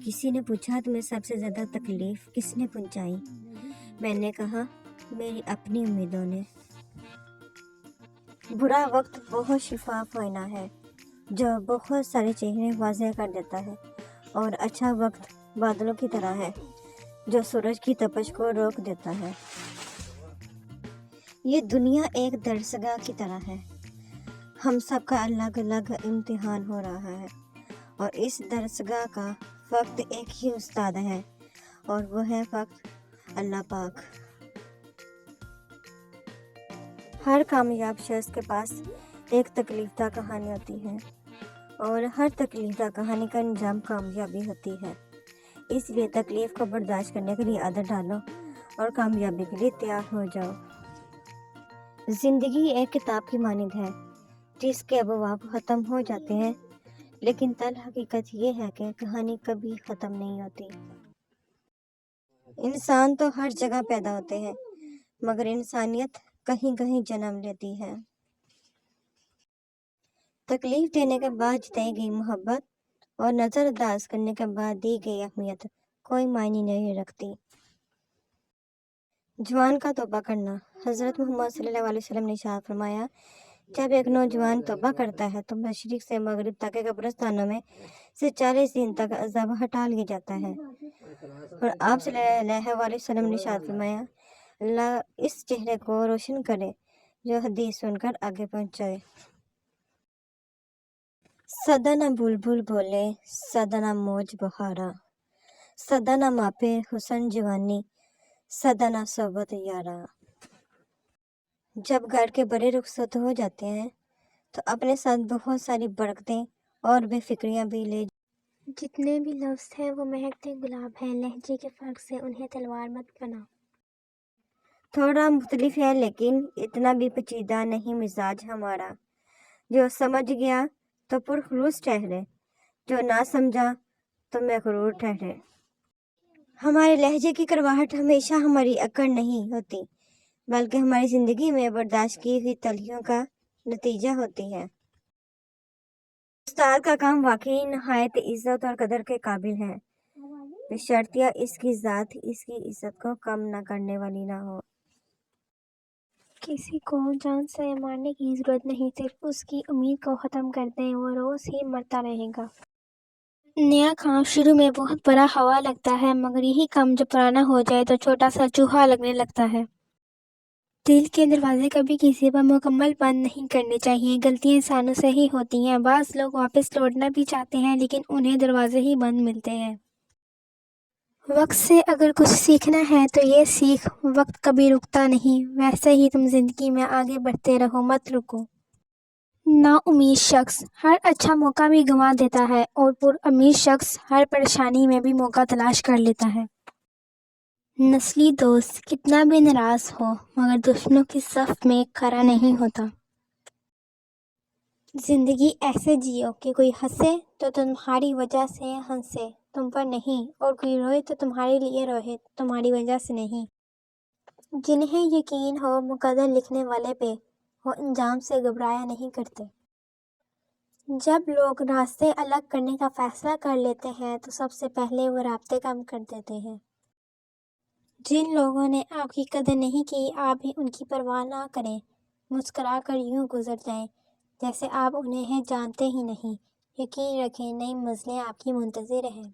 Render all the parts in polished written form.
کسی نے پوچھا تمہیں سب سے زیادہ تکلیف کس نے پہنچائی؟ میں نے کہا میری اپنی امیدوں نے۔ برا وقت بہت شفاف آئینہ ہے جو بہت سارے چہرے واضح کر دیتا ہے، اور اچھا وقت بادلوں کی طرح ہے جو سورج کی تپش کو روک دیتا ہے۔ یہ دنیا ایک درسگاہ کی طرح ہے، ہم سب کا الگ الگ امتحان ہو رہا ہے، اور اس درسگاہ کا فقط ایک ہی استاد ہے، اور وہ ہے فقط اللہ پاک۔ ہر کامیاب شخص کے پاس ایک تکلیف دہ کہانی ہوتی ہے، اور ہر تکلیف دہ کہانی کا انجام کامیابی ہوتی ہے۔ اس لیے تکلیف کو برداشت کرنے کے لیے عادت ڈالو اور کامیابی کے لیے تیار ہو جاؤ۔ زندگی ایک کتاب کی مانند ہے جس کے ابواب ختم ہو جاتے ہیں، لیکن تلخ حقیقت یہ ہے کہ کہانی کبھی ختم نہیں ہوتی۔ انسان تو ہر جگہ پیدا ہوتے ہیں، مگر انسانیت کہیں کہیں جنم لیتی ہے۔ تکلیف دینے کے بعد جتائی گئی محبت اور نظر انداز کرنے کے بعد دی گئی اہمیت کوئی معنی نہیں رکھتی۔ جوان کا توبہ کرنا۔ حضرت محمد صلی اللہ علیہ وسلم نے ارشاد فرمایا، جب ایک نوجوان توبہ کرتا ہے تو مشرق سے مغرب تک قبرستانوں میں سے 40 دن تک عذاب ہٹا لیا جاتا ہے، اور آپ صلی اللہ علیہ وسلم نے ارشاد فرمایا، اللہ اس چہرے کو روشن کرے جو حدیث سن کر آگے پہنچائے۔ سدا نہ بلبل بولے، سدا نہ موج بہارا، سدا نہ ماپے حسن جوانی، سدا نہ صحبت یارا۔ جب گھر کے بڑے رخصت ہو جاتے ہیں تو اپنے ساتھ بہت ساری برکتیں اور بے فکریاں بھی لے۔ جتنے بھی لفظ ہیں وہ مہکتے گلاب ہیں، لہجے کے فرق سے انہیں تلوار مت بنا۔ تھوڑا مختلف ہے لیکن اتنا بھی پیچیدہ نہیں مزاج ہمارا، جو سمجھ گیا تو پرخلوص ٹھہرے، جو نہ سمجھا تو مغرور ٹھہرے۔ ہمارے لہجے کی کڑواہٹ ہمیشہ ہماری اکڑ نہیں ہوتی، بلکہ ہماری زندگی میں برداشت کی ہوئی تلخیوں کا نتیجہ ہوتی ہے۔ استاد کا کام واقعی نہایت عزت اور قدر کے قابل ہے، بشرطیہ اس کی ذات اس کی عزت کو کم نہ کرنے والی نہ ہو۔ کسی کو جان سے مارنے کی ضرورت نہیں، صرف اس کی امید کو ختم کر دیں، وہ روز ہی مرتا رہے گا۔ نیا کام شروع میں بہت بڑا ہوا لگتا ہے، مگر یہی کام جب پرانا ہو جائے تو چھوٹا سا چوہا لگنے لگتا ہے۔ دل کے دروازے کبھی کسی پر مکمل بند نہیں کرنے چاہیے، غلطیاں انسانوں سے ہی ہوتی ہیں۔ بعض لوگ واپس لوٹنا بھی چاہتے ہیں لیکن انہیں دروازے ہی بند ملتے ہیں۔ وقت سے اگر کچھ سیکھنا ہے تو یہ سیکھ، وقت کبھی رکتا نہیں، ویسے ہی تم زندگی میں آگے بڑھتے رہو، مت رکو۔ نا امید شخص ہر اچھا موقع بھی گنوا دیتا ہے، اور پر امید شخص ہر پریشانی میں بھی موقع تلاش کر لیتا ہے۔ نسلی دوست کتنا بھی ناراض ہو مگر دشمنوں کی صف میں کھڑا نہیں ہوتا۔ زندگی ایسے جیو کہ کوئی ہنسے تو تمہاری وجہ سے ہنسے، تم پر نہیں، اور کوئی روئے تو تمہارے لیے روئے، تمہاری وجہ سے نہیں۔ جنہیں یقین ہو مقدر لکھنے والے پہ، وہ انجام سے گھبرایا نہیں کرتے۔ جب لوگ راستے الگ کرنے کا فیصلہ کر لیتے ہیں تو سب سے پہلے وہ رابطے کم کر دیتے ہیں۔ جن لوگوں نے آپ کی قدر نہیں کی، آپ بھی ان کی پرواہ نہ کریں، مسکرا کر یوں گزر جائیں جیسے آپ انہیں جانتے ہی نہیں۔ یقین رکھیں نئی منزلیں آپ کی منتظر ہیں۔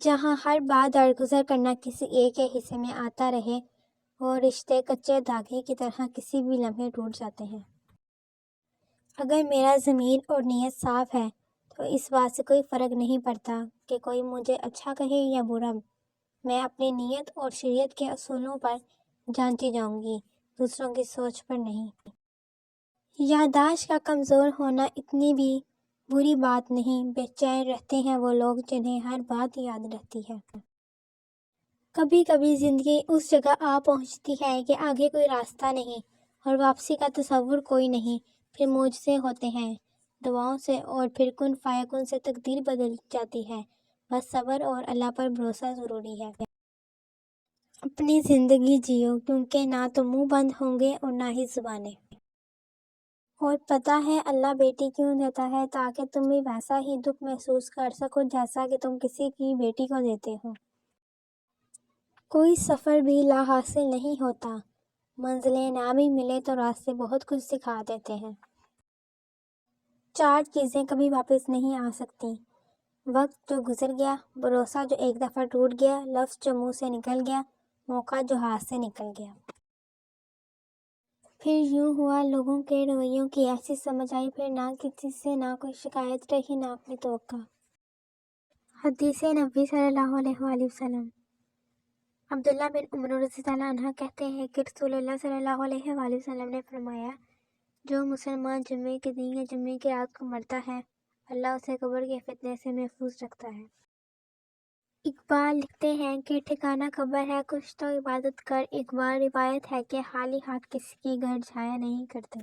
جہاں ہر بار درگزر کرنا کسی ایک کے حصے میں آتا رہے، وہ رشتے کچے دھاگے کی طرح کسی بھی لمحے ٹوٹ جاتے ہیں۔ اگر میرا ضمیر اور نیت صاف ہے تو اس بات سے کوئی فرق نہیں پڑتا کہ کوئی مجھے اچھا کہے یا برا، میں اپنی نیت اور شریعت کے اصولوں پر جانچی جاؤں گی، دوسروں کی سوچ پر نہیں۔ یادداشت کا کمزور ہونا اتنی بھی بری بات نہیں، بے چین رہتے ہیں وہ لوگ جنہیں ہر بات یاد رہتی ہے۔ کبھی کبھی زندگی اس جگہ آ پہنچتی ہے کہ آگے کوئی راستہ نہیں اور واپسی کا تصور کوئی نہیں، پھر معجزے ہوتے ہیں، دعاؤں سے اور پھر کن فیکن سے تقدیر بدل جاتی ہے۔ بس صبر اور اللہ پر بھروسہ ضروری ہے۔ اپنی زندگی جیو، کیونکہ نہ تو منہ بند ہوں گے اور نہ ہی زبانیں۔ اور پتہ ہے اللہ بیٹی کیوں دیتا ہے؟ تاکہ تم بھی ویسا ہی دکھ محسوس کر سکو جیسا کہ تم کسی کی بیٹی کو دیتے ہو۔ کوئی سفر بھی لا حاصل نہیں ہوتا، منزلیں نہ بھی ملے تو راستے بہت کچھ سکھا دیتے ہیں۔ 4 چیزیں کبھی واپس نہیں آ سکتی: وقت جو گزر گیا، بھروسہ جو ایک دفعہ ٹوٹ گیا، لفظ جو منہ سے نکل گیا، موقع جو ہاتھ سے نکل گیا۔ پھر یوں ہوا لوگوں کے رویوں کی ایسی سمجھ آئی، پھر نہ کسی سے نہ کوئی شکایت رہی نہ کوئی توقع۔ حدیث نبی صلی اللہ علیہ وآلہ وسلم۔ عبداللہ بن عمر رضی اللہ عنہ کہتے ہیں کہ رسول اللہ صلی اللہ علیہ وآلہ وسلم نے فرمایا، جو مسلمان جمعے کے دن یا جمعے کی رات کو مرتا ہے، اللہ اسے قبر کے فتنے سے محفوظ رکھتا ہے۔ اقبال لکھتے ہیں کہ ٹھکانہ قبر ہے کچھ تو عبادت کر، اقبال روایت ہے کہ خالی ہاتھ کسی کی گھر جایا نہیں کرتے۔